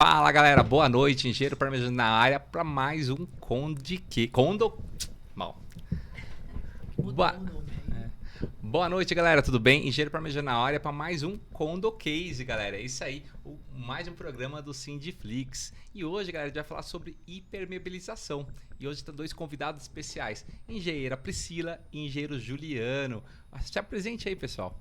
Fala galera, boa noite, Engenheiro Parmegiano na área para mais um Mal. Boa... Boa noite galera, tudo bem? Engenheiro Parmegiano na área para mais um Condo Case, galera. É isso aí, mais um programa do Sindiflix. E hoje, galera, a gente vai falar sobre hipermeabilização. E hoje tem dois convidados especiais, engenheira Priscila e engenheiro Juliano. Se apresente aí, pessoal.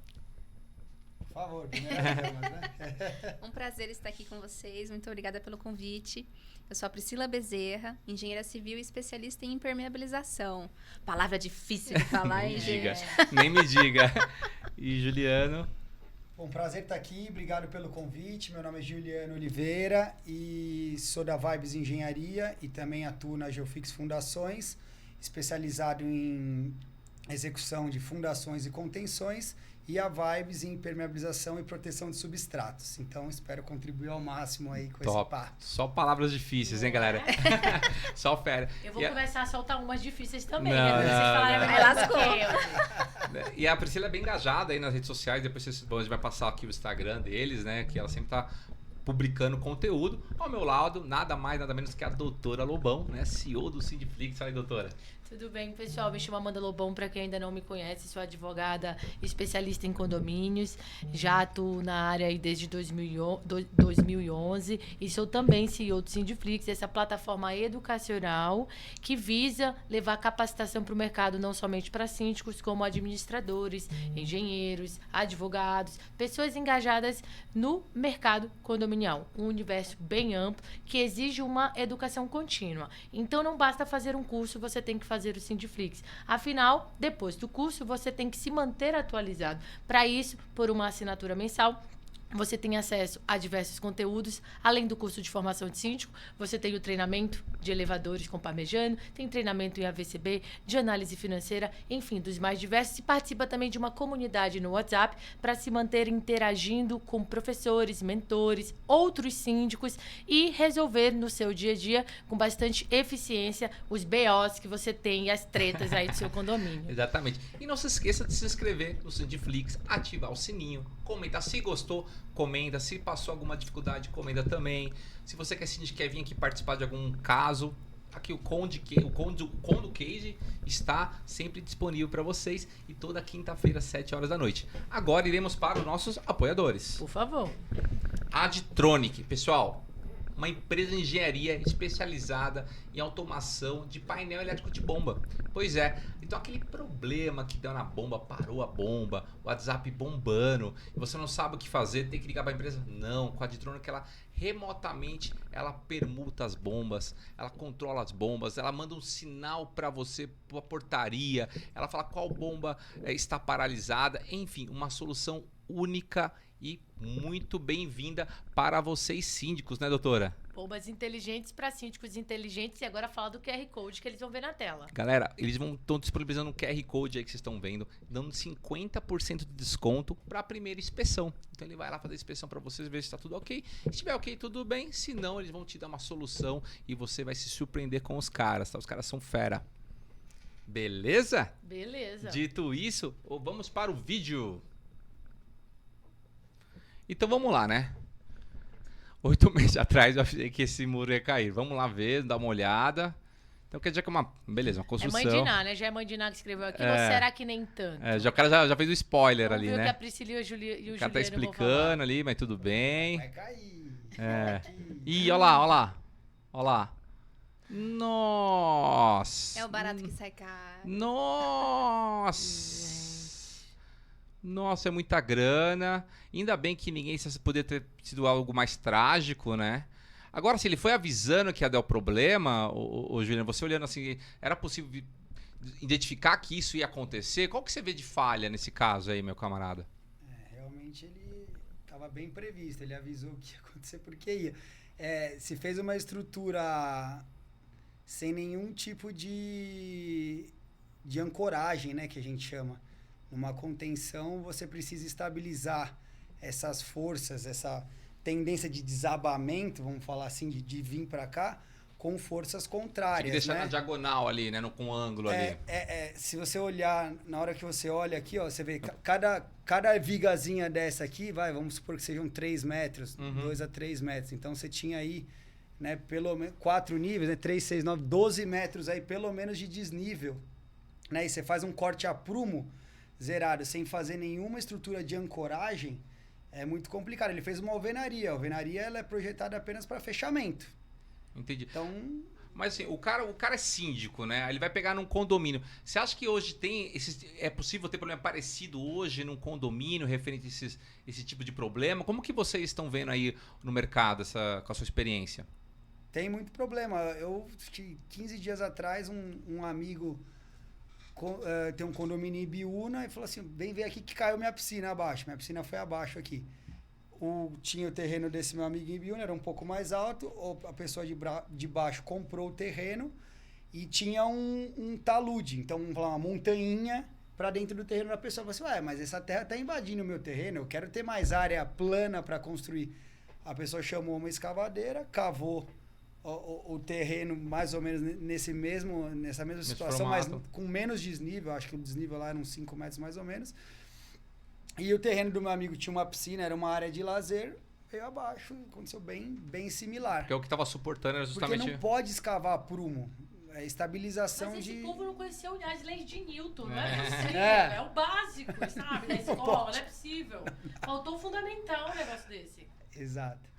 Por favor, né? Um prazer estar aqui com vocês. Muito obrigada pelo convite. Eu sou a Priscila Bezerra, engenheira civil e especialista em impermeabilização. Palavra difícil de falar, hein, gente? Nem me diga. E Juliano? Bom, prazer estar aqui. Obrigado pelo convite. Meu nome é Juliano Oliveira e sou da Vibes Engenharia e também atuo na Geofix Fundações, especializado em execução de fundações e contenções, e a Vibes em impermeabilização e proteção de substratos. Então, espero contribuir ao máximo aí com esse papo. Só palavras difíceis, hein, galera? Só fera. Eu vou começar a soltar umas difíceis também, não, né? Vocês falaram Aí lascou. E a Priscila é bem engajada aí nas redes sociais. Depois a gente vai passar aqui o Instagram deles, né? Que ela sempre tá publicando conteúdo. Ao meu lado, nada mais, nada menos que a doutora Lobão, né? CEO do Sindiflix. Fala aí, doutora. Tudo bem, pessoal? Me chamo Amanda Lobão, para quem ainda não me conhece, sou advogada especialista em condomínios, já atuo na área aí desde 2011 e sou também CEO do Sindiflix, essa plataforma educacional que visa levar capacitação para o mercado, não somente para síndicos, como administradores, engenheiros, advogados, pessoas engajadas no mercado condominial. Um universo bem amplo que exige uma educação contínua. Então, não basta fazer um curso, você tem que fazer o Sindiflix. Afinal, depois do curso, você tem que se manter atualizado. Para isso, por uma assinatura mensal, você tem acesso a diversos conteúdos, além do curso de formação de síndico, você tem o treinamento de elevadores com Parmegiano, tem treinamento em AVCB, de análise financeira, enfim, dos mais diversos, e participa também de uma comunidade no WhatsApp para se manter interagindo com professores, mentores, outros síndicos e resolver no seu dia a dia com bastante eficiência os BOs que você tem e as tretas aí do seu condomínio. Exatamente. E não se esqueça de se inscrever no Sindiflix, ativar o sininho, comentar se gostou, comenta. Se passou alguma dificuldade, comenta também. Se você quer vir aqui participar de algum caso, aqui o Condo Case está sempre disponível para vocês e toda quinta-feira, às 7 horas da noite. Agora iremos para os nossos apoiadores. Por favor. Adtronic, pessoal. Uma empresa de engenharia especializada em automação de painel elétrico de bomba. Pois é, então aquele problema que deu na bomba, parou a bomba, o WhatsApp bombando, e você não sabe o que fazer, tem que ligar para a empresa? Não, com a Adtronic ela remotamente ela permuta as bombas, ela controla as bombas, ela manda um sinal para você, para a portaria, ela fala qual bomba está paralisada, enfim, uma solução única e muito bem-vinda para vocês síndicos, né, doutora? Bombas inteligentes para síndicos inteligentes, e agora fala do QR Code que eles vão ver na tela. Galera, eles estão disponibilizando um QR Code aí que vocês estão vendo, dando 50% de desconto para a primeira inspeção. Então ele vai lá fazer a inspeção para vocês, ver se está tudo ok. Se estiver ok, tudo bem. Se não, eles vão te dar uma solução e você vai se surpreender com os caras, tá? Os caras são fera. Beleza? Beleza. Dito isso, vamos para o vídeo. Então vamos lá, né? 8 meses atrás eu achei que esse muro ia cair. Vamos lá ver, dar uma olhada. Então quer dizer que é uma construção. É Mandiná, né? Já é Mandiná que escreveu aqui, ou será que nem tanto? O cara já fez o spoiler Vamos ali, ver o né? que a Priscila e o Juliano O cara tá explicando ali, mas tudo bem. Vai cair. Ih, olha lá, olha lá. Olha lá. Nossa. É o barato que sai caro. Nossa. Nossa, é muita grana. Ainda bem que ninguém poderia ter sido algo mais trágico, né? Agora, se ele foi avisando que ia dar o problema, o Juliano, você olhando assim, era possível identificar que isso ia acontecer? Qual que você vê de falha nesse caso aí, meu camarada? Realmente ele estava bem previsto, ele avisou que ia acontecer porque ia. Se fez uma estrutura sem nenhum tipo de ancoragem, né, que a gente chama. Numa contenção, você precisa estabilizar essas forças, essa tendência de desabamento, vamos falar assim, de vir para cá, com forças Tem contrárias, que deixar né? na diagonal ali, né? Com ângulo ali. Se você olhar, na hora que você olha aqui, ó, você vê cada vigazinha dessa aqui, vamos supor que sejam 3 metros, 2 a 3 metros. Então você tinha aí, né, pelo menos 4 níveis, né, 3, 6, 9, 12 metros aí, pelo menos de desnível. Né? E você faz um corte a prumo zerado, sem fazer nenhuma estrutura de ancoragem, é muito complicado. Ele fez uma alvenaria. A alvenaria ela é projetada apenas para fechamento. Entendi. Então, mas assim, o cara é síndico, né? Ele vai pegar num condomínio. Você acha que hoje é possível ter problema parecido hoje num condomínio referente a esse tipo de problema? Como que vocês estão vendo aí no mercado com a sua experiência? tem muito problema. Eu, acho que 15 dias atrás, um amigo tem um condomínio em Ibiúna e falou assim, vem ver aqui que caiu minha piscina abaixo. Minha piscina foi abaixo aqui. Tinha o terreno desse meu amigo em Ibiúna, era um pouco mais alto. A pessoa de baixo comprou o terreno e tinha um talude. Então, vamos falar, uma montanha para dentro do terreno da pessoa. Falei assim, mas essa terra está invadindo o meu terreno, eu quero ter mais área plana para construir. A pessoa chamou uma escavadeira, cavou o terreno mais ou menos nessa mesma situação, mas com menos desnível. Acho que o desnível lá era uns 5 metros mais ou menos. E o terreno do meu amigo tinha uma piscina, era uma área de lazer, veio abaixo, aconteceu bem similar. Porque o que estava suportando era justamente... Porque não pode escavar prumo. É estabilização Mas esse de... povo não conheceu as leis de Newton, não é possível. É o básico, sabe, da escola, não é possível. Faltou o fundamental um negócio desse. Exato.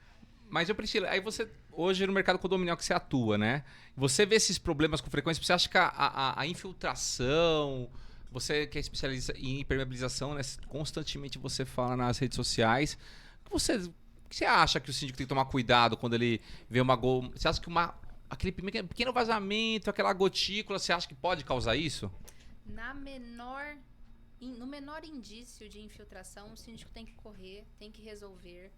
Mas, Priscila, aí você, hoje no mercado condominial que você atua, né? Você vê esses problemas com frequência, você acha que a infiltração... Você que é especialista em impermeabilização, né? Constantemente você fala nas redes sociais. O que você acha que o síndico tem que tomar cuidado quando ele vê uma goma? Você acha que aquele pequeno vazamento, aquela gotícula, você acha que pode causar isso? No menor indício de infiltração, o síndico tem que correr, tem que resolver.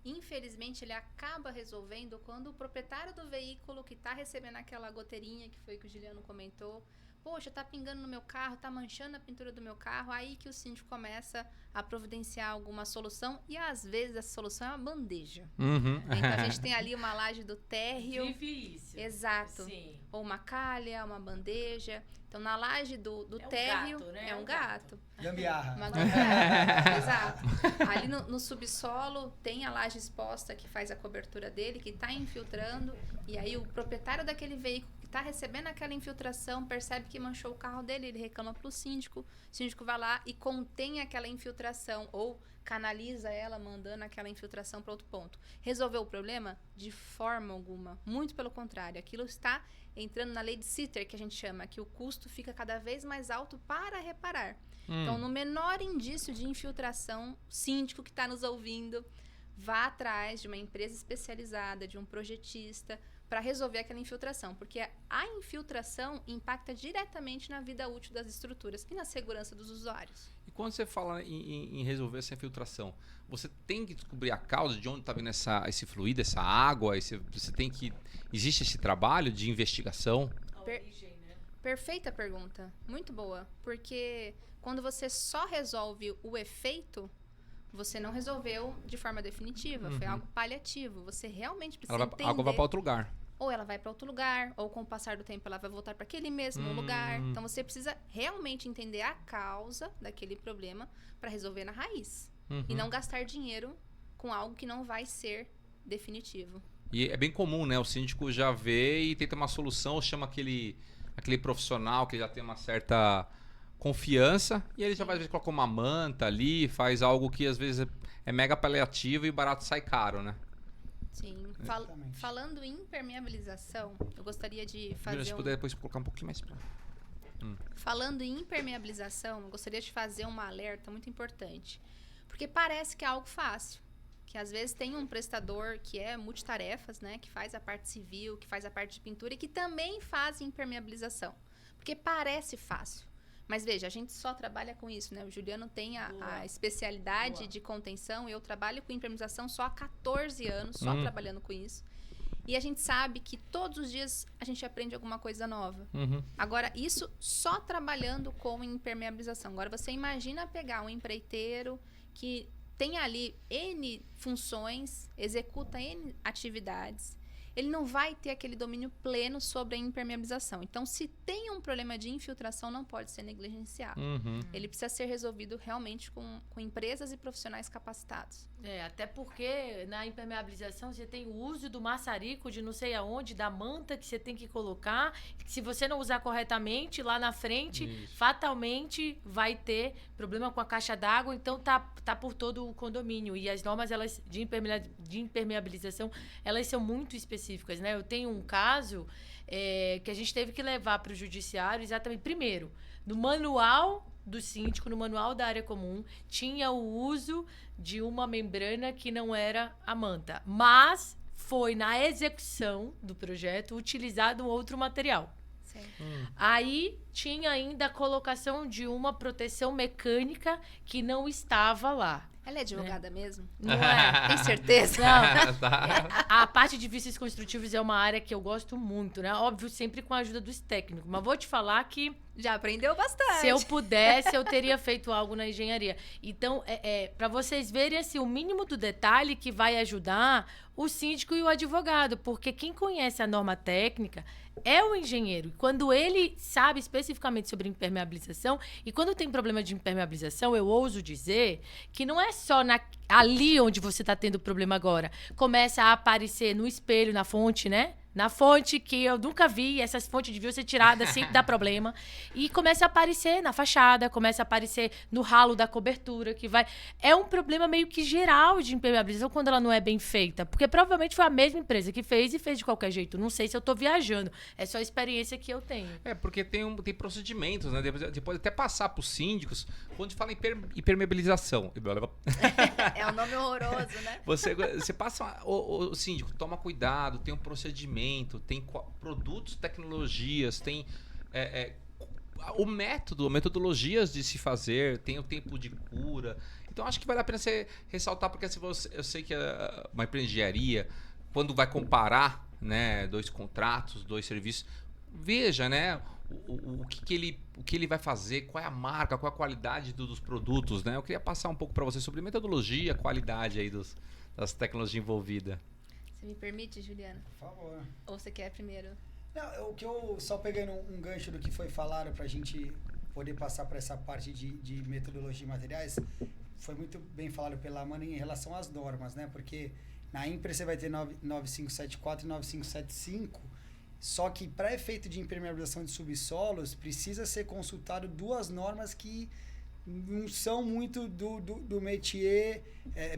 Infelizmente, ele acaba resolvendo quando o proprietário do veículo que está recebendo aquela goteirinha, que foi que o Juliano comentou, poxa, tá pingando no meu carro, tá manchando a pintura do meu carro, aí que o síndico começa a providenciar alguma solução, e às vezes essa solução é uma bandeja. Então a gente tem ali uma laje do térreo. Difícil. Exato. Sim. Ou uma calha, uma bandeja. Então na laje do É um térreo gato, né? é um gato. Gambiarra. Uma gambiarra. Exato. Ali no subsolo tem a laje exposta que faz a cobertura dele, que está infiltrando, e aí o proprietário daquele veículo que está recebendo aquela infiltração percebe que manchou o carro dele, ele reclama para o síndico vai lá e contém aquela infiltração ou canaliza ela, mandando aquela infiltração para outro ponto. Resolveu o problema? De forma alguma. Muito pelo contrário. Aquilo está entrando na lei de Sitter, que a gente chama, que o custo fica cada vez mais alto para reparar. Então, no menor indício de infiltração, o síndico que está nos ouvindo, vá atrás de uma empresa especializada, de um projetista, para resolver aquela infiltração. Porque a infiltração impacta diretamente na vida útil das estruturas e na segurança dos usuários. E quando você fala em resolver essa infiltração, você tem que descobrir a causa de onde está vindo esse fluido, essa água, você tem que... Existe esse trabalho de investigação? A origem, né? Perfeita pergunta. Muito boa. Porque quando você só resolve o efeito, você não resolveu de forma definitiva. Foi algo paliativo. Você realmente precisa entender... A água vai para outro lugar. Ou ela vai para outro lugar, ou com o passar do tempo ela vai voltar para aquele mesmo lugar. Então você precisa realmente entender a causa daquele problema para resolver na raiz. E não gastar dinheiro com algo que não vai ser definitivo. E é bem comum, né? O síndico já vê e tenta uma solução, chama aquele profissional que já tem uma certa confiança e ele já vai, às vezes, colocar uma manta ali, faz algo que às vezes é mega paliativo e o barato sai caro, né? Sim. Falando em impermeabilização, eu gostaria de fazer Se puder depois colocar um pouquinho mais pra... Falando em impermeabilização, eu gostaria de fazer um alerta muito importante. Porque parece que é algo fácil. Que às vezes tem um prestador que é multitarefas, né? Que faz a parte civil, que faz a parte de pintura e que também faz impermeabilização. Porque parece fácil. Mas veja, a gente só trabalha com isso, né? O Juliano tem a especialidade de contenção e eu trabalho com impermeabilização só há 14 anos, só trabalhando com isso. E a gente sabe que todos os dias a gente aprende alguma coisa nova. Agora, isso só trabalhando com impermeabilização. Agora, você imagina pegar um empreiteiro que tem ali N funções, executa N atividades ele não vai ter aquele domínio pleno sobre a impermeabilização. Então, se tem um problema de infiltração, não pode ser negligenciado. Ele precisa ser resolvido realmente com empresas e profissionais capacitados. Até porque na impermeabilização você tem o uso do maçarico de não sei aonde, da manta que você tem que colocar, que se você não usar corretamente, lá na frente, fatalmente vai ter problema com a caixa d'água, então tá por todo o condomínio. E as normas elas de impermeabilização, elas são muito específicas, né? Eu tenho um caso que a gente teve que levar para o judiciário exatamente, primeiro, no manual do síndico, no manual da área comum, tinha o uso de uma membrana que não era a manta, mas foi na execução do projeto utilizado um outro material. Aí tinha ainda a colocação de uma proteção mecânica que não estava lá. Ela é advogada mesmo? Não é? Tem certeza? Não. A parte de vícios construtivos é uma área que eu gosto muito, né? Óbvio, sempre com a ajuda dos técnicos. Mas vou te falar que já aprendeu bastante. Se eu pudesse, eu teria feito algo na engenharia. Então, para vocês verem assim, o mínimo do detalhe que vai ajudar o síndico e o advogado. Porque quem conhece a norma técnica é o engenheiro. E quando ele sabe especificamente sobre impermeabilização, e quando tem problema de impermeabilização, eu ouso dizer que não é só ali onde você está tendo problema agora. Começa a aparecer no espelho, na fonte, né? Na fonte que eu nunca vi, essas fontes deviam ser tiradas, sempre dá problema. E começa a aparecer na fachada, começa a aparecer no ralo da cobertura, que vai... É um problema meio que geral de impermeabilização quando ela não é bem feita. Porque provavelmente foi a mesma empresa que fez e fez de qualquer jeito. Não sei se eu tô viajando. É só a experiência que eu tenho. Porque tem procedimentos, né? Depois até passar para os síndicos, quando fala em impermeabilização. É um nome horroroso, né? Você passa... O síndico, toma cuidado, tem um procedimento, tem produtos, tecnologias, tem metodologias de se fazer, tem o tempo de cura. Então, acho que vale a pena você ressaltar, porque eu sei que uma empresa de engenharia, quando vai comparar, né, 2 contratos, 2 serviços, veja, né, o que ele vai fazer, qual é a marca, qual é a qualidade dos produtos, né? Eu queria passar um pouco para você sobre metodologia, qualidade aí das tecnologias envolvidas. Você me permite, Juliana? Por favor. Ou você quer primeiro? Não, o que eu, só pegando um gancho do que foi falado para a gente poder passar para essa parte de metodologia e materiais, foi muito bem falado pela Amanda em relação às normas, né? Porque na INPRE você vai ter 9574 e 9575, só que para efeito de impermeabilização de subsolos, precisa ser consultado 2 normas que não são muito do métier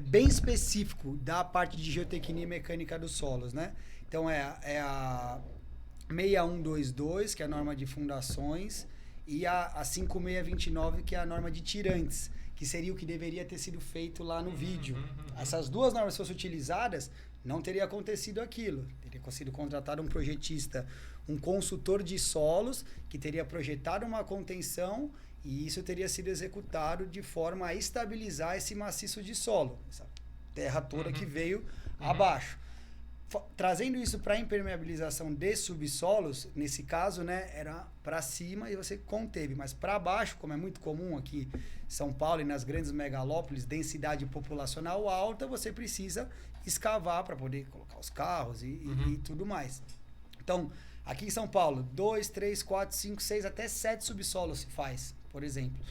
bem específico da parte de geotecnia e mecânica dos solos, né? Então, é a 6122, que é a norma de fundações, e a 5629, que é a norma de tirantes, que seria o que deveria ter sido feito lá no vídeo. Essas 2 normas fossem utilizadas, não teria acontecido aquilo. Teria sido contratado um projetista, um consultor de solos, que teria projetado uma contenção, e isso teria sido executado de forma a estabilizar esse maciço de solo, essa terra toda que veio abaixo. Trazendo isso para a impermeabilização de subsolos, nesse caso, né, era para cima e você conteve, mas para baixo, como é muito comum aqui em São Paulo e nas grandes megalópolis, densidade populacional alta, você precisa escavar para poder colocar os carros e tudo mais. Então, aqui em São Paulo, 2, 3, 4, 5, 6, até 7 subsolos se faz, por exemplo.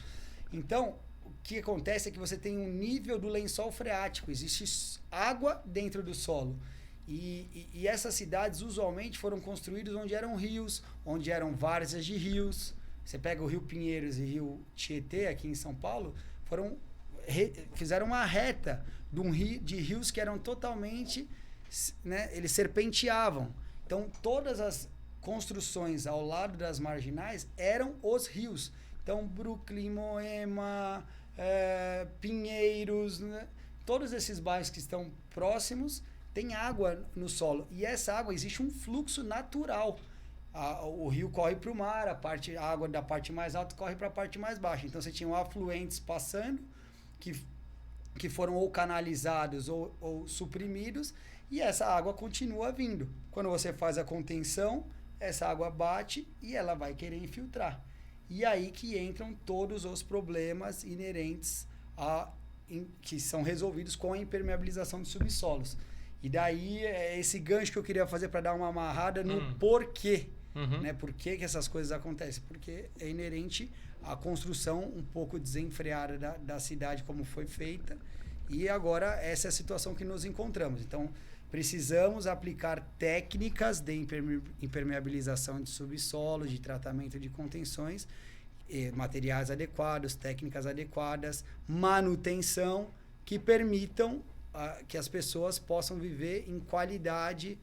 Então, o que acontece é que você tem um nível do lençol freático, existe água dentro do solo. E essas cidades usualmente foram construídas onde eram rios, onde eram várzeas de rios. Você pega o Rio Pinheiros e o Rio Tietê aqui em São Paulo, fizeram uma reta de rios que eram totalmente, né, eles serpenteavam. Então, todas as construções ao lado das marginais eram os rios. Então, Brooklyn, Moema, Pinheiros, né? Todos esses bairros que estão próximos tem água no solo. E essa água, existe um fluxo natural. O rio corre para o mar, a água da parte mais alta corre para a parte mais baixa. Então, você tinha afluentes passando, que foram ou canalizados ou suprimidos, e essa água continua vindo. Quando você faz a contenção, essa água bate e ela vai querer infiltrar. E aí que entram todos os problemas inerentes que são resolvidos com a impermeabilização de subsolos. E daí, é esse gancho que eu queria fazer para dar uma amarrada no porquê. Né? Por que essas coisas acontecem? Porque é inerente à construção um pouco desenfreada da cidade como foi feita. E agora essa é a situação que nos encontramos. Então, precisamos aplicar técnicas de impermeabilização de subsolo, de tratamento de contenções, materiais adequados, técnicas adequadas, manutenção que permitam que as pessoas possam viver em qualidade,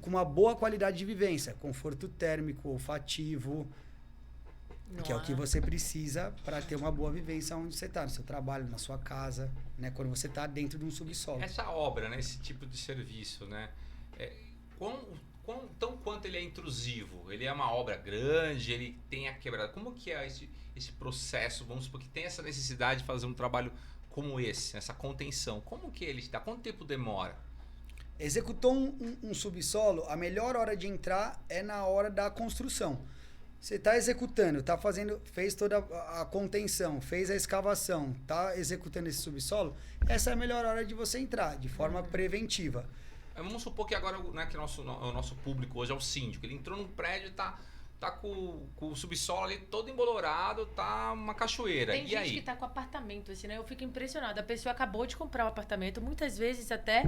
com uma boa qualidade de vivência, conforto térmico, olfativo, que é o que você precisa para ter uma boa vivência onde você está, no seu trabalho, na sua casa, né? Quando você está dentro de um subsolo. Essa obra, né? Esse tipo de serviço, né? Tão quanto ele é intrusivo? Ele é uma obra grande, ele tem a quebrada. Como que é esse processo? Vamos supor que tem essa necessidade de fazer um trabalho como esse, essa contenção. Como que ele está? Quanto tempo demora? Executou um subsolo, a melhor hora de entrar é na hora da construção. Você está executando, fez toda a contenção, fez a escavação, está executando esse subsolo, essa é a melhor hora de você entrar, de forma preventiva. Vamos supor que agora, né, que o nosso público hoje é o síndico. Ele entrou num prédio e tá com o subsolo ali todo embolorado, tá uma cachoeira. Tem e gente aí? que tá com apartamento, assim, né? Eu fico impressionada. A pessoa acabou de comprar um apartamento, muitas vezes até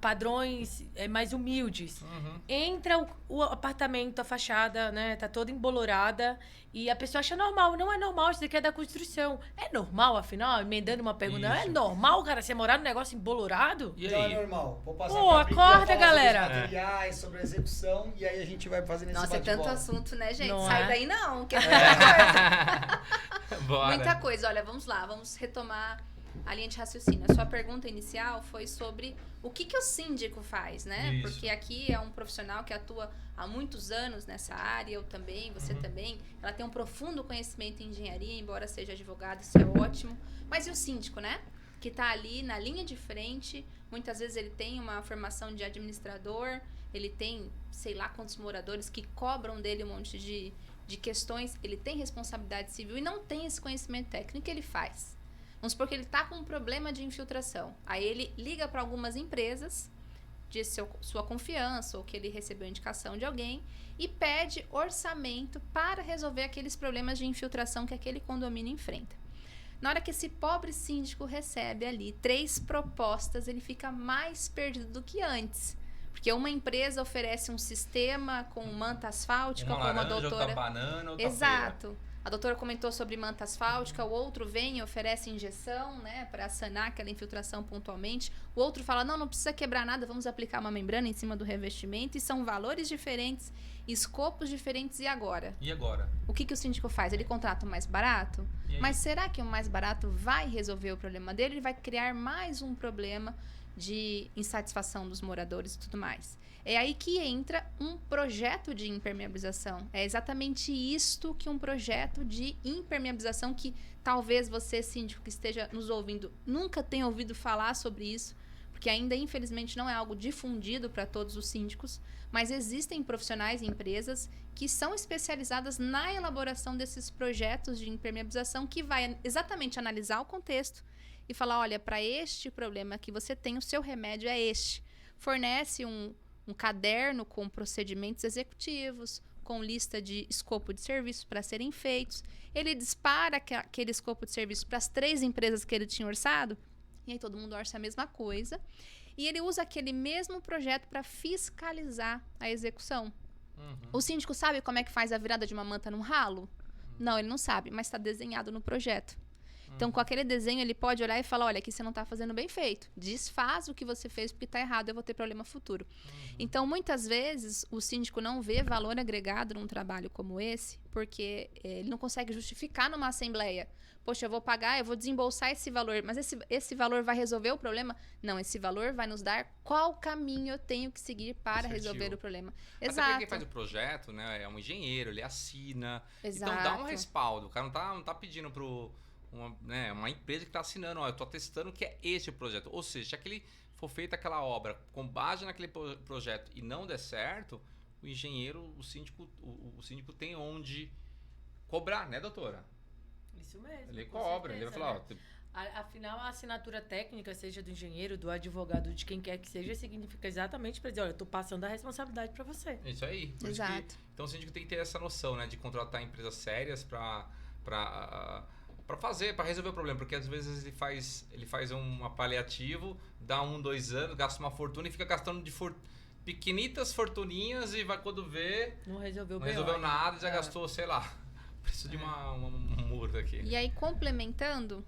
padrões mais humildes. Entra o apartamento, a fachada, né? Tá toda embolorada e a pessoa acha normal. Não é normal, isso daqui é da construção. É normal, afinal? Emendando uma pergunta. Isso. É normal, cara, você morar num negócio embolorado? E Não aí? é normal. Vou passar Pô, pra Bri, acorda, falar galera. sobre os materiais, sobre a execução, e aí a gente vai fazendo esse Nossa, é tanto bate-bola. assunto, né, gente? Não Sai é? daí não, que é muita coisa. Bora. Muita coisa. Olha, vamos lá, vamos retomar a linha de raciocínio. A sua pergunta inicial foi sobre o que o síndico faz, né? Isso. Porque aqui é um profissional que atua há muitos anos nessa área, eu também, você também. Ela tem um profundo conhecimento em engenharia, embora seja advogada, isso é ótimo. Mas e o síndico, né? Que está ali na linha de frente, muitas vezes ele tem uma formação de administrador, ele tem, sei lá quantos moradores que cobram dele um monte de questões, ele tem responsabilidade civil e não tem esse conhecimento técnico. O que ele faz? Vamos supor que ele está com um problema de infiltração. Aí ele liga para algumas empresas de sua confiança ou que ele recebeu indicação de alguém e pede orçamento para resolver aqueles problemas de infiltração que aquele condomínio enfrenta. Na hora que esse pobre síndico recebe ali 3 propostas, ele fica mais perdido do que antes. Porque uma empresa oferece um sistema com manta asfáltica, Uma como a laranja, doutora... outra banana, outra Exato. A doutora comentou sobre manta asfáltica, o outro vem e oferece injeção, né, para sanar aquela infiltração pontualmente. O outro fala, não precisa quebrar nada, vamos aplicar uma membrana em cima do revestimento. E são valores diferentes, escopos diferentes. E agora? E agora? O que o síndico faz? Ele contrata o mais barato? E aí? Mas será que o mais barato vai resolver o problema dele? Ele vai criar mais um problema de insatisfação dos moradores e tudo mais. É aí que entra um projeto de impermeabilização. É exatamente isto que um projeto de impermeabilização, que talvez você, síndico, que esteja nos ouvindo, nunca tenha ouvido falar sobre isso, porque ainda, infelizmente, não é algo difundido para todos os síndicos, mas existem profissionais e empresas que são especializadas na elaboração desses projetos de impermeabilização, que vai exatamente analisar o contexto e falar, olha, para este problema que você tem, o seu remédio é este. Fornece um caderno com procedimentos executivos, com lista de escopo de serviços para serem feitos. Ele dispara aquele escopo de serviço para as 3 empresas que ele tinha orçado, e aí todo mundo orça a mesma coisa. E ele usa aquele mesmo projeto para fiscalizar a execução. O síndico sabe como é que faz a virada de uma manta num ralo? Não, ele não sabe, mas está desenhado no projeto. Então, com aquele desenho, ele pode olhar e falar, olha, aqui você não está fazendo bem feito. Desfaz o que você fez porque está errado, eu vou ter problema futuro. Então, muitas vezes, o síndico não vê valor agregado num trabalho como esse, porque ele não consegue justificar numa assembleia. Poxa, eu vou pagar, eu vou desembolsar esse valor, mas esse valor vai resolver o problema? Não, esse valor vai nos dar qual caminho eu tenho que seguir para resolver o problema. Até Exato. quem faz o projeto, né, é um engenheiro, ele assina. Exato. Então, dá um respaldo. O cara não tá pedindo pro... uma empresa que está assinando, eu estou testando que é esse o projeto. Ou seja, se aquele for feita aquela obra com base naquele projeto e não der certo, o engenheiro, o síndico tem onde cobrar, né, doutora? Isso mesmo. Ele com cobra, ele vai certeza, falar, né? Afinal, a assinatura técnica, seja do engenheiro, do advogado, de quem quer que seja, significa exatamente para dizer, olha, eu tô passando a responsabilidade para você. Isso aí. Por isso Exato. então o síndico tem que ter essa noção, né? De contratar empresas sérias para resolver o problema. Porque às vezes ele faz um paliativo, dá 1, 2 anos, gasta uma fortuna e fica gastando pequenitas fortuninhas e vai quando vê... Não resolveu nada e já gastou, sei lá, o preço de um muro aqui. E aí, complementando,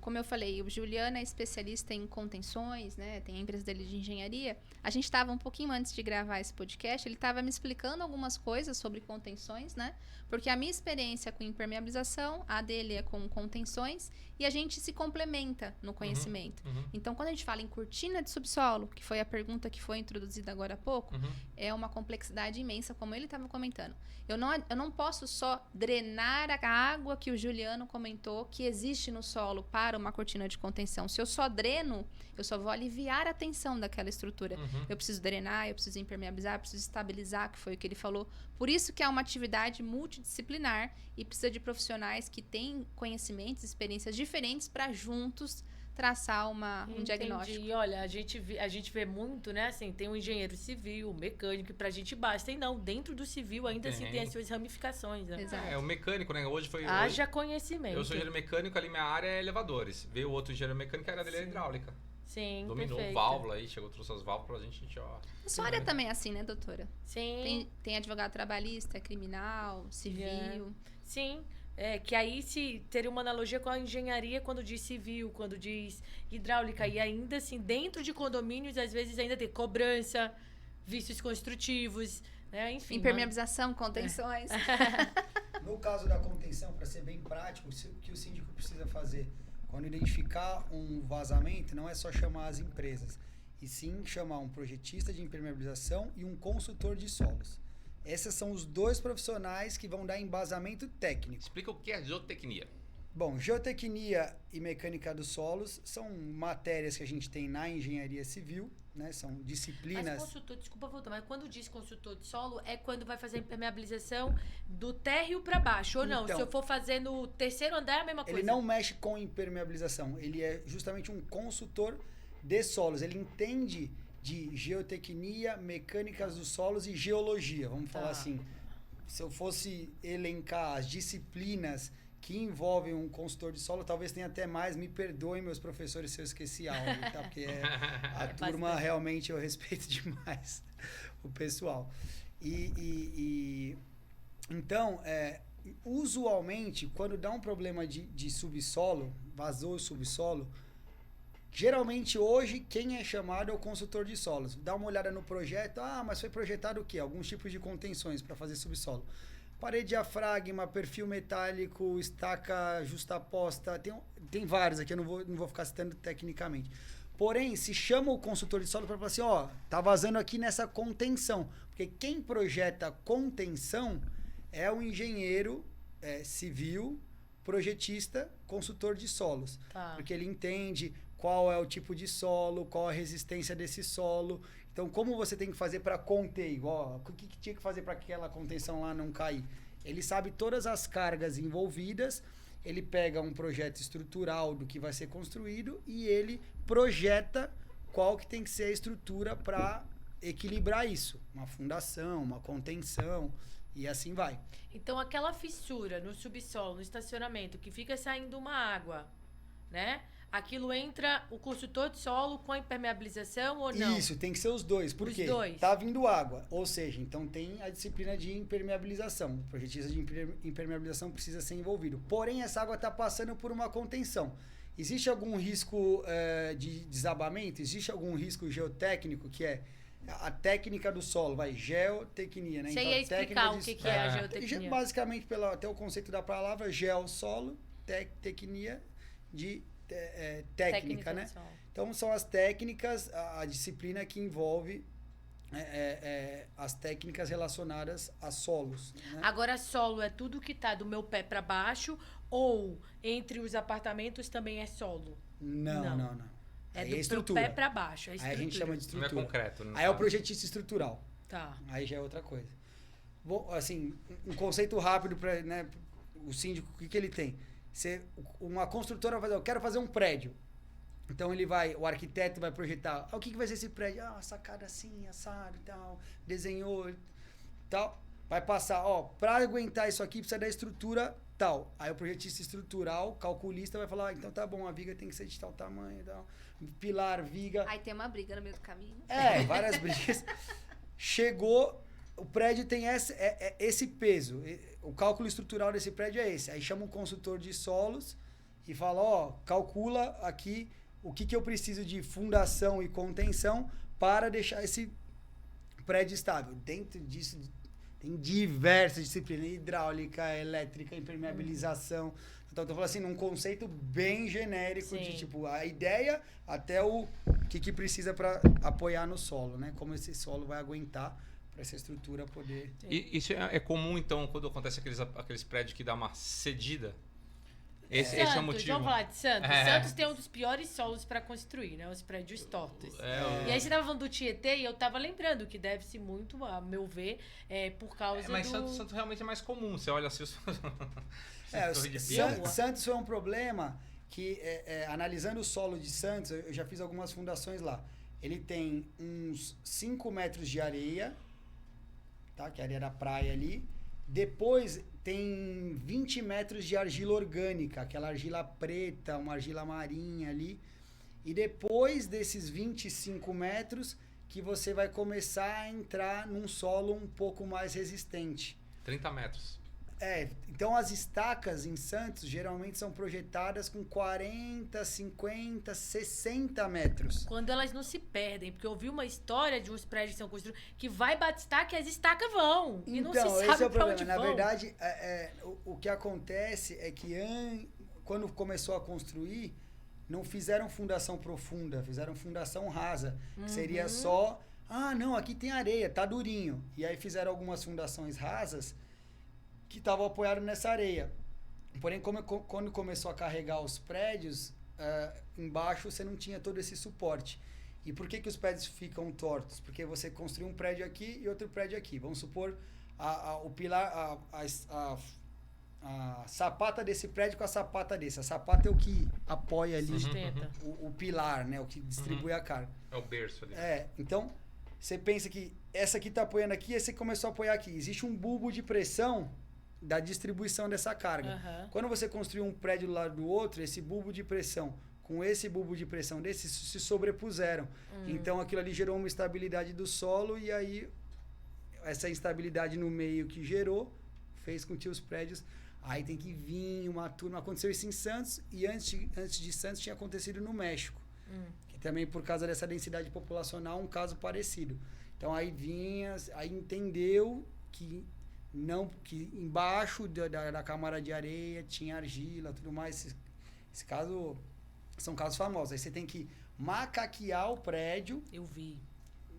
como eu falei, o Juliano é especialista em contenções, né? Tem a empresa dele de engenharia. A gente estava um pouquinho antes de gravar esse podcast, ele estava me explicando algumas coisas sobre contenções, né? Porque a minha experiência com impermeabilização, a dele é com contenções, e a gente se complementa no conhecimento. Então, quando a gente fala em cortina de subsolo, que foi a pergunta que foi introduzida agora há pouco, é uma complexidade imensa, como ele estava comentando. Eu não posso só drenar a água que o Juliano comentou que existe no solo para uma cortina de contenção. Se eu só dreno, eu só vou aliviar a tensão daquela estrutura. Eu preciso drenar, eu preciso impermeabilizar, eu preciso estabilizar, que foi o que ele falou. Por isso que é uma atividade multidisciplinar e precisa de profissionais que têm conhecimentos, experiências diferentes para juntos traçar um diagnóstico. E olha, a gente vê muito, né? Assim, tem um engenheiro civil, mecânico, que pra gente basta. E não, dentro do civil ainda assim tem as suas ramificações. Né? Exato. O mecânico, né? Haja conhecimento. Eu sou engenheiro mecânico, ali minha área é elevadores. Veio outro engenheiro mecânico, a área dele é hidráulica. Sim, dominou perfeito. válvula aí, trouxe as válvulas pra gente, ó. A sua área também é assim, né, doutora? Sim. Tem advogado trabalhista, criminal, civil. Sim. Que aí se teria uma analogia com a engenharia quando diz civil, quando diz hidráulica. E ainda assim, dentro de condomínios, às vezes ainda tem cobrança, vícios construtivos, né? Enfim. Impermeabilização, contenções. No caso da contenção, para ser bem prático, o que o síndico precisa fazer? Quando identificar um vazamento, não é só chamar as empresas, e sim chamar um projetista de impermeabilização e um consultor de solos. Esses são os dois profissionais que vão dar embasamento técnico. Explica o que é geotecnia. Bom, geotecnia e mecânica dos solos são matérias que a gente tem na engenharia civil, né? São disciplinas... Mas consultor, desculpa voltar, mas quando diz consultor de solo, é quando vai fazer a impermeabilização do térreo para baixo, ou não? Então, se eu for fazer no terceiro andar, é a mesma coisa? Ele não mexe com impermeabilização, ele é justamente um consultor de solos. Ele entende de geotecnia, mecânicas dos solos e geologia, vamos falar assim. Se eu fosse elencar as disciplinas que envolvem um consultor de solo, talvez tenha até mais, me perdoem meus professores se eu esqueci algo, tá? Porque a turma bastante. Realmente eu respeito demais o pessoal. Então, usualmente, quando dá um problema de subsolo, vazou o subsolo, geralmente hoje quem é chamado é o consultor de solos. Dá uma olhada no projeto, mas foi projetado o quê? Alguns tipos de contenções para fazer subsolo. Parede diafragma, perfil metálico, estaca justaposta, tem vários aqui, eu não vou ficar citando tecnicamente. Porém, se chama o consultor de solo para falar assim, tá vazando aqui nessa contenção. Porque quem projeta contenção é o engenheiro civil, projetista, consultor de solos. Tá. Porque ele entende qual é o tipo de solo, qual a resistência desse solo. Então, como você tem que fazer para conter? Igual, o que tinha que fazer para aquela contenção lá não cair? Ele sabe todas as cargas envolvidas, ele pega um projeto estrutural do que vai ser construído e ele projeta qual que tem que ser a estrutura para equilibrar isso. Uma fundação, uma contenção e assim vai. Então, aquela fissura no subsolo, no estacionamento, que fica saindo uma água, né? Aquilo entra o consultor de solo com a impermeabilização ou não? Isso, tem que ser os dois. Por quê? Tá vindo água. Ou seja, então tem a disciplina de impermeabilização. O projetista de impermeabilização precisa ser envolvido. Porém, essa água está passando por uma contenção. Existe algum risco de desabamento? Existe algum risco geotécnico, que é a técnica do solo? Geotecnia, né? Você ia explicar o que é a geotecnia? Basicamente, até o conceito da palavra, solo, tecnia de... técnica, né? Então são as técnicas, a disciplina que envolve as técnicas relacionadas a solos. Né? Agora, solo é tudo que tá do meu pé para baixo ou entre os apartamentos também é solo? Não. É do pé para baixo. Aí a gente chama de estrutura. Não é concreto. Não aí é o projetista estrutural. Tá. Aí já é outra coisa. Bom, assim, um conceito rápido para, né, o síndico, o que ele tem? Uma construtora vai fazer, eu quero fazer um prédio. Então o arquiteto vai projetar, o que vai ser esse prédio? Sacada assim, assado e tal, desenhou e tal. Vai passar, para aguentar isso aqui precisa da estrutura tal. Aí o projetista estrutural, calculista, vai falar, então tá bom, a viga tem que ser de tal tamanho, tal. Pilar, viga. Aí tem uma briga no meio do caminho. Várias brigas. Chegou, o prédio tem esse peso. O cálculo estrutural desse prédio é esse. Aí chama um consultor de solos e fala, calcula aqui o que eu preciso de fundação e contenção para deixar esse prédio estável. Dentro disso tem diversas disciplinas, hidráulica, elétrica, impermeabilização. Então, tô falando assim, num conceito bem genérico. Sim. De tipo, a ideia até o que precisa para apoiar no solo, né? Como esse solo vai aguentar para essa estrutura poder... E isso é comum, então, quando acontece aqueles prédios que dá uma cedida? Esse é o motivo. Vamos falar de Santos. Santos tem um dos piores solos para construir, né? Os prédios tortos. E aí você tava falando do Tietê e eu tava lembrando que deve-se muito, a meu ver, por causa mas do... Santos realmente é mais comum. Você olha assim... Santos foi um problema que, analisando o solo de Santos, eu já fiz algumas fundações lá. Ele tem uns 5 metros de areia, tá? Que é a areia da praia ali. Depois tem 20 metros de argila orgânica, aquela argila preta, uma argila marinha ali. E depois desses 25 metros que você vai começar a entrar num solo um pouco mais resistente. 30 metros. Então as estacas em Santos geralmente são projetadas com 40, 50, 60 metros. Quando elas não se perdem, porque eu vi uma história de uns prédios que são construídos que vai batistar que as estacas vão. Então, e não se sabe esse é o problema. onde Na vão. verdade, o que acontece é que quando começou a construir, não fizeram fundação profunda, fizeram fundação rasa. Que seria só, não, aqui tem areia, tá durinho. E aí fizeram algumas fundações rasas que estavam apoiados nessa areia. Porém, quando começou a carregar os prédios, embaixo você não tinha todo esse suporte. E por que os prédios ficam tortos? Porque você construiu um prédio aqui e outro prédio aqui. Vamos supor o pilar, a sapata desse prédio com a sapata desse. A sapata é o que apoia ali o pilar, né? O que distribui a carga. É o berço ali. Então, você pensa que essa aqui está apoiando aqui, essa começou a apoiar aqui. Existe um bulbo de pressão da distribuição dessa carga. Quando você construiu um prédio do lado do outro, esse bulbo de pressão com esse bulbo de pressão desse se sobrepuseram. Então aquilo ali gerou uma instabilidade do solo e aí essa instabilidade no meio que gerou fez com que os prédios... Aí tem que vir uma turma... Aconteceu isso em Santos e antes de Santos tinha acontecido no México. Que também por causa dessa densidade populacional um caso parecido. Então aí aí entendeu que embaixo da camada de areia tinha argila, tudo mais. Esse caso são casos famosos. Aí você tem que macaquear o prédio. Eu vi.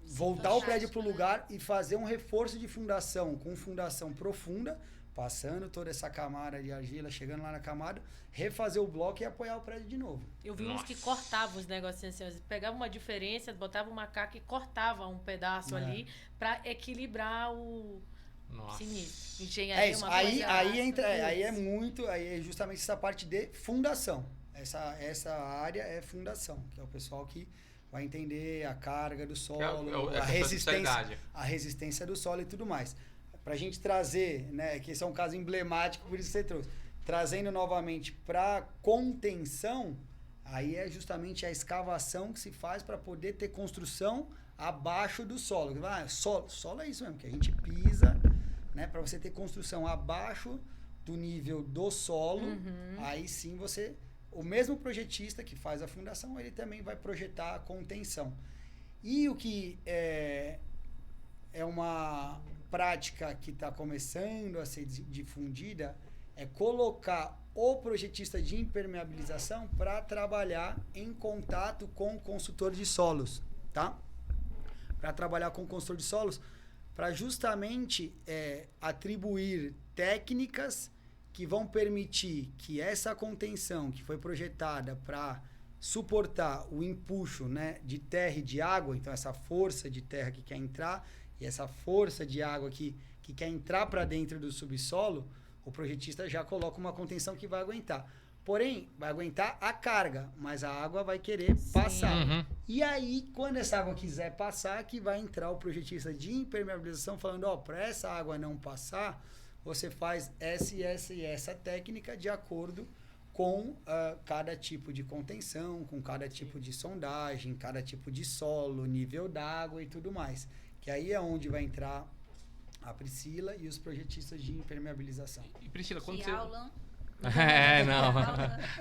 Voltar o prédio para o lugar e fazer um reforço de fundação com fundação profunda, passando toda essa camada de argila, chegando lá na camada, refazer o bloco e apoiar o prédio de novo. Eu vi uns que cortavam os negocinhos assim, pegavam uma diferença, botavam uma macaca e cortavam um pedaço ali para equilibrar o... Nossa. Sinistro. Engenharia isso. Aí é justamente essa parte de fundação. Essa área é fundação, que é o pessoal que vai entender a carga do solo, a resistência do solo e tudo mais. Pra gente trazer, né, que esse é um caso emblemático, por isso que você trouxe. Trazendo novamente para contenção, aí é justamente a escavação que se faz para poder ter construção abaixo do solo. Solo é isso mesmo, que a gente pisa, né, para você ter construção abaixo do nível do solo. Aí sim o mesmo projetista que faz a fundação, ele também vai projetar a contenção. E o que é uma prática que está começando a ser difundida é colocar o projetista de impermeabilização para trabalhar em contato com o consultor de solos, tá? Para trabalhar com o consultor de solos, para justamente atribuir técnicas que vão permitir que essa contenção que foi projetada para suportar o empuxo, né, de terra e de água, então essa força de terra que quer entrar e essa força de água que quer entrar para dentro do subsolo, o projetista já coloca uma contenção que vai aguentar. Porém, vai aguentar a carga, mas a água vai querer passar. Uhum. E aí, quando essa água quiser passar, que vai entrar o projetista de impermeabilização falando, ó, para essa água não passar, você faz essa técnica de acordo com cada tipo de contenção, com cada tipo de sondagem, cada tipo de solo, nível d'água e tudo mais. Que aí é onde vai entrar a Priscila e os projetistas de impermeabilização. E Priscila, quando Que você... aula. Não.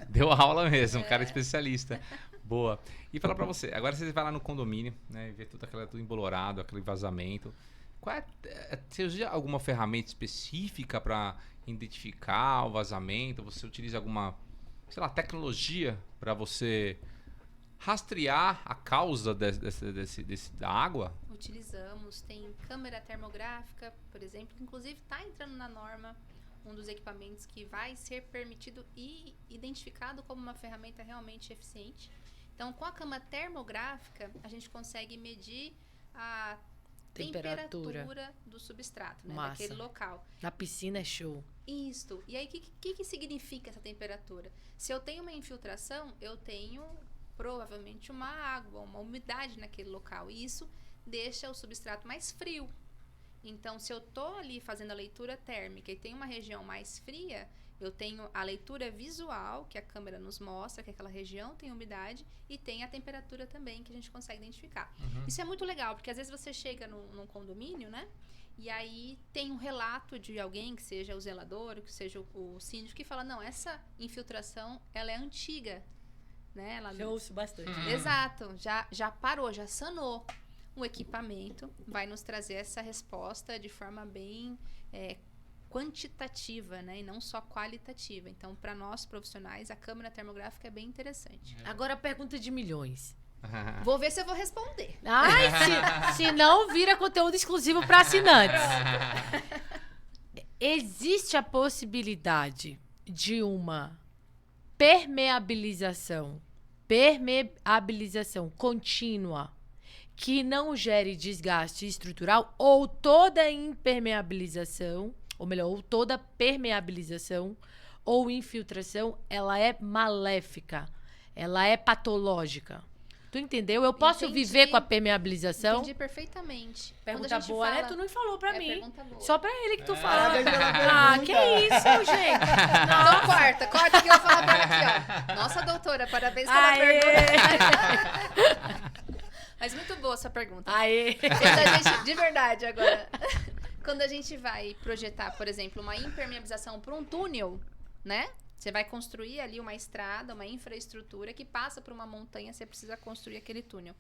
Deu aula mesmo, um cara especialista. Boa. E falar pra você, agora você vai lá no condomínio, né, e vê tudo embolorado, aquele vazamento. Você usa alguma ferramenta específica para identificar o vazamento? Você utiliza alguma, sei lá, tecnologia para você rastrear a causa da água? Utilizamos, tem câmera termográfica, por exemplo, que inclusive está entrando na norma, um dos equipamentos que vai ser permitido e identificado como uma ferramenta realmente eficiente. Então, com a câmera termográfica, a gente consegue medir a temperatura do substrato, né, daquele local. Na piscina é show. Isso. E aí, o que significa essa temperatura? Se eu tenho uma infiltração, eu tenho provavelmente uma água, uma umidade naquele local. E isso deixa o substrato mais frio. Então, se eu estou ali fazendo a leitura térmica e tem uma região mais fria, eu tenho a leitura visual, que a câmera nos mostra que aquela região tem umidade, e tem a temperatura também, que a gente consegue identificar. Uhum. Isso é muito legal, porque às vezes você chega num condomínio, né? E aí tem um relato de alguém, que seja o zelador, que seja o síndico, que fala, não, essa infiltração, ela é antiga, né? Eu ouço bastante. Exato, já parou, já sanou. Um equipamento vai nos trazer essa resposta de forma bem quantitativa, né? E não só qualitativa. Então, para nós profissionais, a câmera termográfica é bem interessante. Agora, pergunta de milhões. Vou ver se eu vou responder. Ai, se não, vira conteúdo exclusivo para assinantes. Existe a possibilidade de uma permeabilização contínua que não gere desgaste estrutural, ou toda impermeabilização, ou melhor, ou toda permeabilização ou infiltração, ela é maléfica, ela é patológica. Tu entendeu? Eu posso viver com a permeabilização? Entendi perfeitamente. Pergunta boa, né? Tu não falou pra mim. Pergunta boa. Só pra ele que tu fala. Ah, Que isso, gente? Então corta que eu vou falar pra ela aqui, ó. Nossa, doutora, parabéns pela pergunta. Mas muito boa a sua pergunta. Aê! De verdade, agora. Quando a gente vai projetar, por exemplo, uma impermeabilização para um túnel, né? Você vai construir ali uma estrada, uma infraestrutura que passa por uma montanha, você precisa construir aquele túnel.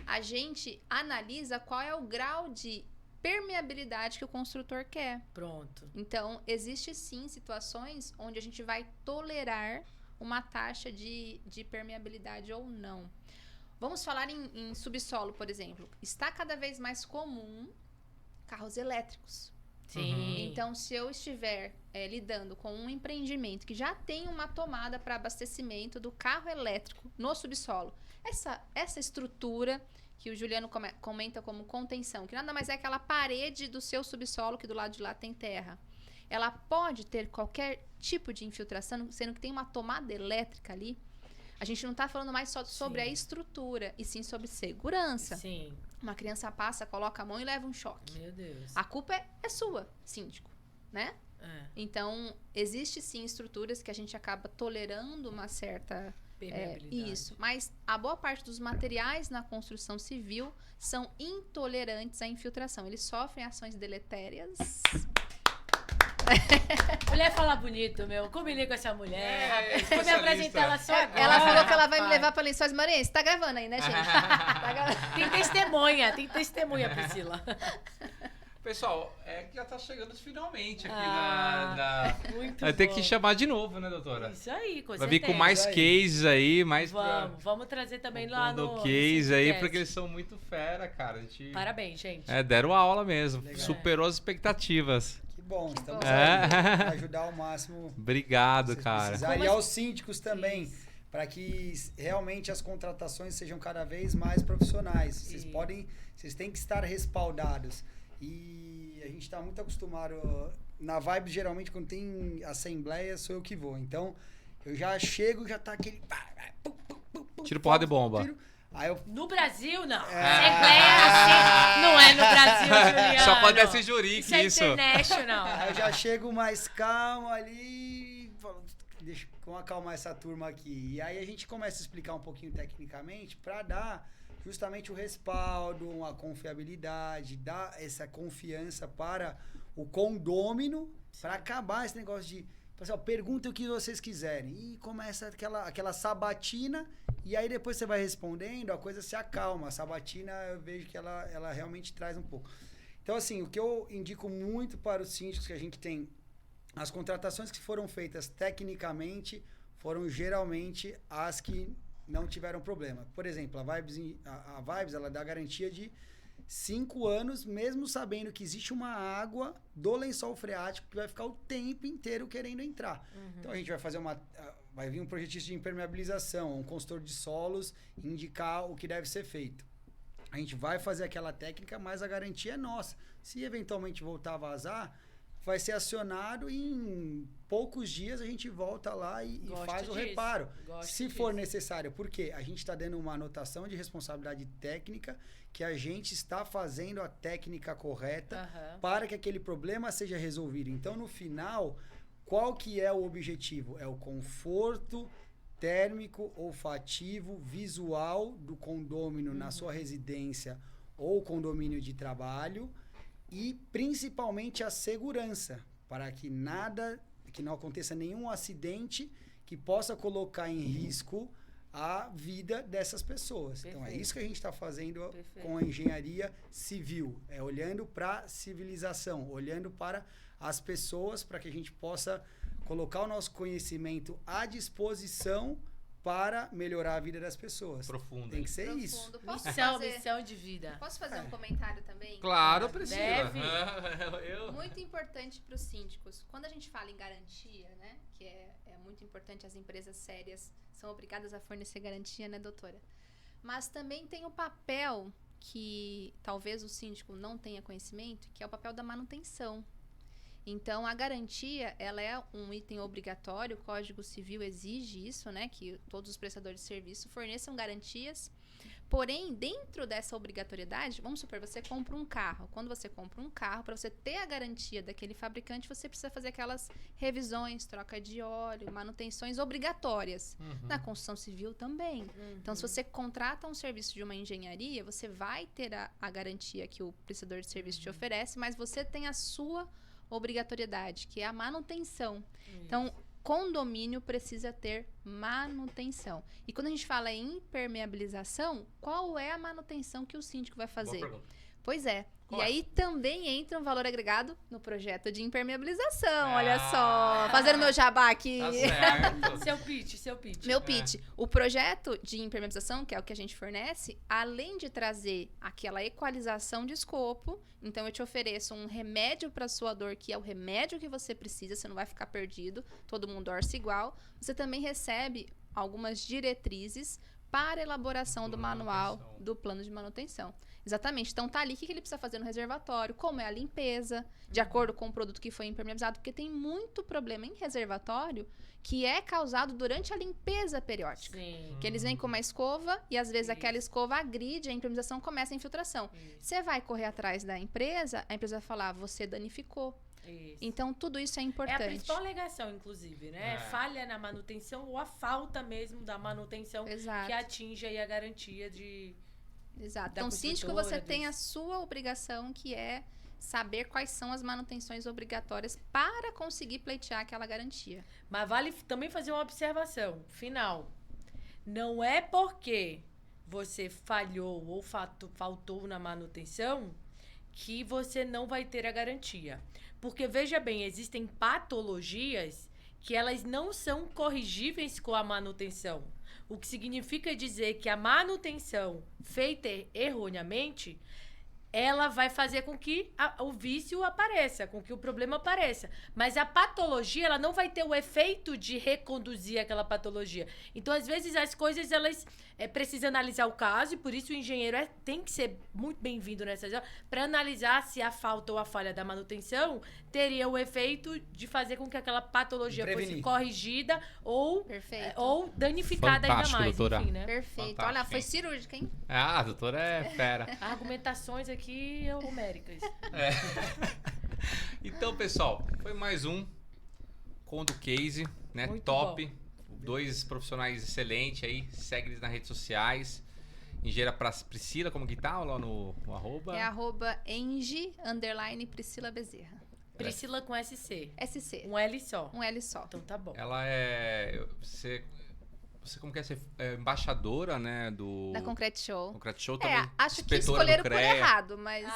A gente analisa qual é o grau de permeabilidade que o construtor quer. Pronto. Então, existe sim situações onde a gente vai tolerar uma taxa de permeabilidade ou não. Vamos falar em subsolo, por exemplo. Está cada vez mais comum carros elétricos. Sim. Então, se eu estiver lidando com um empreendimento que já tem uma tomada para abastecimento do carro elétrico no subsolo, essa estrutura que o Juliano comenta como contenção, que nada mais é aquela parede do seu subsolo que do lado de lá tem terra, ela pode ter qualquer tipo de infiltração, sendo que tem uma tomada elétrica ali. A gente não está falando mais só sobre a estrutura, e sim sobre segurança. Sim. Uma criança passa, coloca a mão e leva um choque. Meu Deus. A culpa é sua, síndico, né? Então, existe sim estruturas que a gente acaba tolerando uma certa... isso. Mas a boa parte dos materiais na construção civil são intolerantes à infiltração. Eles sofrem ações deletérias... Mulher fala bonito, meu. Combinei com essa mulher. Rapaz. Vou me apresentar ela só agora. Ela falou que ela vai me levar para Lençóis Maranhenses. Tá gravando aí, né, gente? Tá gravando. Tem testemunha, Priscila. Pessoal, que já tá chegando finalmente aqui Muito Vai ter bom. que chamar de novo, né, doutora? Isso aí, com Vai certeza. vir com mais cases aí, mais Vamos trazer também lá no case aí, Cast. porque eles são muito fera, cara. A gente... Parabéns, gente. Deram aula mesmo. Legal. Superou as expectativas. Que bom, estamos bom. aí para ajudar ao máximo. Obrigado, Vocês cara. precisarem. E aos síndicos também, para que realmente as contratações sejam cada vez mais profissionais. Vocês têm que estar respaldados. E a gente está muito acostumado. Na Vibes, geralmente, quando tem assembleia, sou eu que vou. Então, Eu já chego, já tá aquele... Tiro, porrada e bomba. Tiro. Aí eu... No Brasil, não. Assim, não é no Brasil, Juliano. Só pode ser Jurique, isso. É international. Aí eu já chego mais calmo ali, falo, deixa eu acalmar essa turma aqui. E aí a gente começa a explicar um pouquinho tecnicamente para dar justamente o respaldo, a confiabilidade, dar essa confiança para o condômino, para acabar esse negócio de, pessoal, perguntem o que vocês quiserem. E começa aquela sabatina, e aí depois você vai respondendo, a coisa se acalma. A sabatina, eu vejo que ela realmente traz um pouco. Então, assim, o que eu indico muito para os síndicos que a gente tem, as contratações que foram feitas tecnicamente foram geralmente as que não tiveram problema. Por exemplo, a Vibes ela dá garantia de 5 anos, mesmo sabendo que existe uma água do lençol freático que vai ficar o tempo inteiro querendo entrar. Então a gente vai fazer vai vir um projetista de impermeabilização, um consultor de solos, indicar o que deve ser feito. A gente vai fazer aquela técnica, mas a garantia é nossa. Se eventualmente voltar a vazar, vai ser acionado e em poucos dias a gente volta lá e faz o reparo. Se for necessário. Por quê? A gente está dando uma anotação de responsabilidade técnica que a gente está fazendo a técnica correta para que aquele problema seja resolvido. Então, no final, qual que é o objetivo? É o conforto térmico, olfativo, visual do condômino na sua residência ou condomínio de trabalho, e principalmente a segurança, para que não aconteça nenhum acidente que possa colocar em risco a vida dessas pessoas. Perfeito. Então é isso que a gente está fazendo com a engenharia civil, é olhando para a civilização, olhando para as pessoas, para que a gente possa colocar o nosso conhecimento à disposição para melhorar a vida das pessoas. Profundo. Tem que ser isso. Missão de vida. Posso fazer um comentário também? Claro, Priscila. Deve. Muito importante para os síndicos. Quando a gente fala em garantia, né, que é muito importante, as empresas sérias são obrigadas a fornecer garantia, né, doutora? Mas também tem o papel que talvez o síndico não tenha conhecimento, que é o papel da manutenção. Então, a garantia, ela é um item obrigatório, o Código Civil exige isso, né? Que todos os prestadores de serviço forneçam garantias. Porém, dentro dessa obrigatoriedade, vamos supor, você compra um carro. Quando você compra um carro, para você ter a garantia daquele fabricante, você precisa fazer aquelas revisões, troca de óleo, manutenções obrigatórias. Na construção civil também. Então, se você contrata um serviço de uma engenharia, você vai ter a garantia que o prestador de serviço te oferece, mas você tem a sua obrigatoriedade, que é a manutenção. Então, condomínio precisa ter manutenção. E quando a gente fala em impermeabilização, qual é a manutenção que o síndico vai fazer? Boa pergunta. Pois é. E aí também entra um valor agregado no projeto de impermeabilização. Olha só, fazendo meu jabá aqui. Tá certo. Seu pitch. Meu pitch. O projeto de impermeabilização, que é o que a gente fornece, além de trazer aquela equalização de escopo, então eu te ofereço um remédio para sua dor, que é o remédio que você precisa, você não vai ficar perdido, todo mundo orça igual. Você também recebe algumas diretrizes para a elaboração do manual do plano de manutenção. Exatamente. Então, tá ali o que ele precisa fazer no reservatório, como é a limpeza, de acordo com o produto que foi impermeabilizado, porque tem muito problema em reservatório que é causado durante a limpeza periódica. Sim. Que eles vêm com uma escova e, às vezes, aquela escova agride, a impermeabilização começa a infiltração. Você vai correr atrás da empresa, a empresa vai falar, você danificou. Isso. Então, tudo isso é importante. É a principal alegação, inclusive, né? Falha na manutenção ou a falta mesmo da manutenção que atinge aí a garantia de... Exato. Então, síndico, você tem a sua obrigação, que é saber quais são as manutenções obrigatórias para conseguir pleitear aquela garantia. Mas vale também fazer uma observação final. Não é porque você falhou ou faltou na manutenção que você não vai ter a garantia. Porque, veja bem, existem patologias que elas não são corrigíveis com a manutenção. O que significa dizer que a manutenção feita erroneamente, ela vai fazer com que o vício apareça, com que o problema apareça. Mas a patologia, ela não vai ter o efeito de reconduzir aquela patologia. Então, às vezes, as coisas, elas precisam analisar o caso, e por isso o engenheiro tem que ser muito bem-vindo nessas horas, para analisar se a falta ou a falha da manutenção teria o efeito de fazer com que aquela patologia fosse corrigida ou danificada ainda mais. Doutora. Enfim, né? Perfeito. Fantástico, Olha, foi hein? cirúrgica, hein? Ah, a doutora é fera. Argumentações aqui homéricas. Então, pessoal, foi mais um Condo Case, né? Muito Top. 2 profissionais excelentes aí. Segue eles nas redes sociais. Engenheira Priscila, como que tá? Lá no arroba. É @eng_Priscila Bezerra. Priscila com SC. SC. Um L só. Um L só. Então tá bom. Ela é... Você como quer ser embaixadora, né? Da Concrete Show. Concrete Show também. Acho que inspetora escolheram do por CREA. errado, mas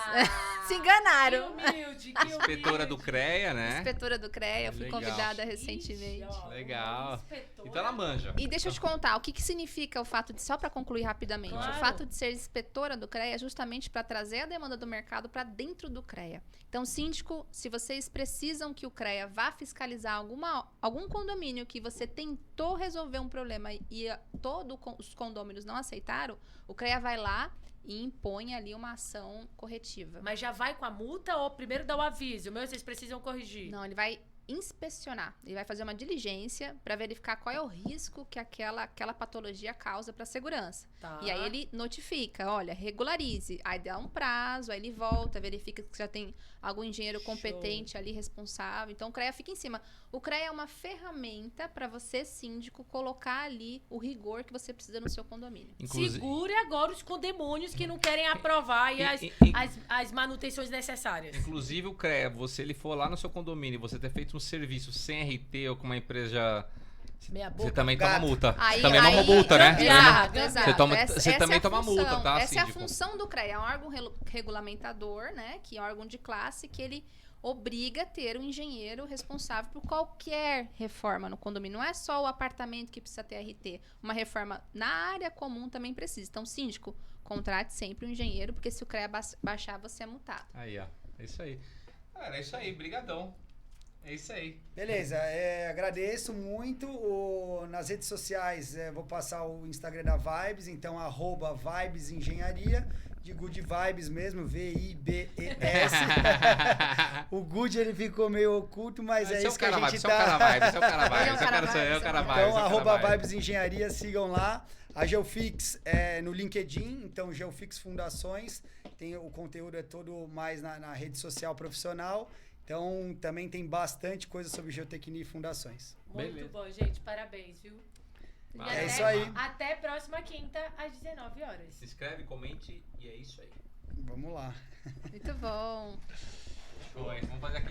se enganaram. Que humilde, que humilde. Inspetora do CREA, né? Inspetora do CREA, fui Legal. convidada recentemente. Legal. Então ela manja. E deixa eu te contar, o que significa o fato de, só para concluir rapidamente, Claro. o fato de ser inspetora do CREA é justamente para trazer a demanda do mercado para dentro do CREA. Então, síndico, se vocês precisam que o CREA vá fiscalizar algum condomínio que você tentou resolver um problema e todos os condôminos não aceitaram, o CREA vai lá e impõe ali uma ação corretiva. Mas já vai com a multa ou primeiro dá o aviso? Meu, vocês precisam corrigir. Não, ele vai inspecionar. Ele vai fazer uma diligência para verificar qual é o risco que aquela patologia causa para a segurança. Tá. E aí ele notifica, olha, regularize. Aí dá um prazo, aí ele volta, verifica que já tem algum engenheiro competente ali responsável. Então o CREA fica em cima. O CREA é uma ferramenta para você, síndico, colocar ali o rigor que você precisa no seu condomínio. Segure agora os condemônios que não querem aprovar aí as manutenções necessárias. Inclusive o CREA, ele for lá no seu condomínio e você ter feito um serviço sem RT ou com uma empresa... Meia boca. Você também toma multa. Aí, também é uma multa, né? Exato. Você também toma multa, tá, Essa é a síndico? função do CREA. É um órgão regulamentador, né? Que é um órgão de classe que ele obriga a ter um engenheiro responsável por qualquer reforma no condomínio. Não é só o apartamento que precisa ter RT. Uma reforma na área comum também precisa. Então, síndico, contrate sempre um engenheiro, porque se o CREA baixar, você é multado. Aí, ó. É isso aí. Cara, é isso aí. Brigadão. É isso aí. Beleza, agradeço muito. Nas redes sociais, vou passar o Instagram da Vibes, então @Vibes Engenharia, de Good Vibes mesmo, VIBES. O Good ele ficou meio oculto, mas é isso que a gente tá. Esse é o cara Vibes, esse é o cara Vibes. Então Vibes Engenharia, sigam lá. A Geofix no LinkedIn, então Geofix Fundações, o conteúdo é todo mais na rede social profissional. Então, também tem bastante coisa sobre geotecnia e fundações. Muito bom, gente. Parabéns, viu? É isso aí. Até próxima quinta, às 19 horas. Se inscreve, comente e é isso aí. Vamos lá. Muito bom. Show, hein? Vamos fazer aqui.